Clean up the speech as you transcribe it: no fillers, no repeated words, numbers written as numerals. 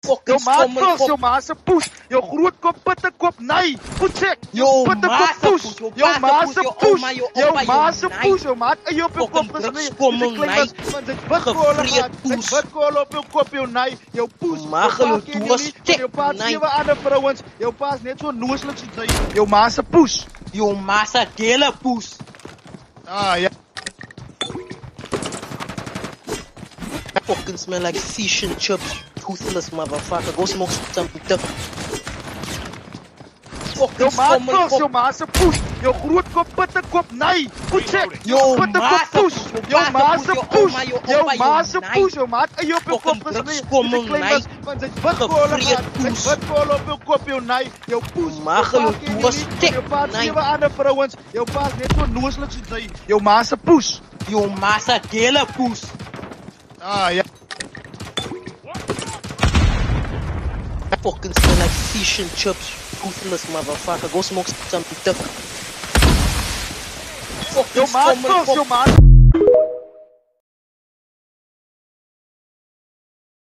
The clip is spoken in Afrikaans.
Jou maat vals, jou ma se poes. Jou groot kop pitte kop, nee. Goed check. Jou pitte ma kop se poes. poes, jou Jou pa ma se se poes, jou poes. oma, jou Jou opa, ma jou se nee. poes, jou maat eie op jou kop Fucking gesny. drugskommel, nee. Want dit witkool Gevreed gehad. Dit poes. witkool op jou kop, jou nee. Jou poes. Ma gaan jou doorstek, Jou pa het nee. 7 ander vrouens. Jou pa is net so nooslik soos jy. Jou ma se poes. Jou ma se dele poes. Ah, ja. Fucking smell like fish and chips. Toothless motherfucker. Go smoke something different. Jou Fucking maat skommel, vals, jou ma se poes. Jou groot kop pitte kop, nee. Goed check. Jou pitte ma kop se poes. poes, Jou ma se jou poes. oma, jou Jou opa, ma jou se nee. poes, jou maat eie op jou kop Fucking gesny. drugskommel, nee. Want dit witkool Gevreed gehad. Dit poes. witkool op jou kop, jou nee. Jou poes. Ma gaan jou pa ken jy doorstek, nie. Jou pa het nee. 7 ander vrouens. Jou pa is net so nooslik soos jy. Jou ma se poes. Jou ma se dele poes. Ah, ja. Fucking smell like fish and chips. Toothless motherfucker. Go smoke something different. Jou Fucking maat skommel, vals, jou maat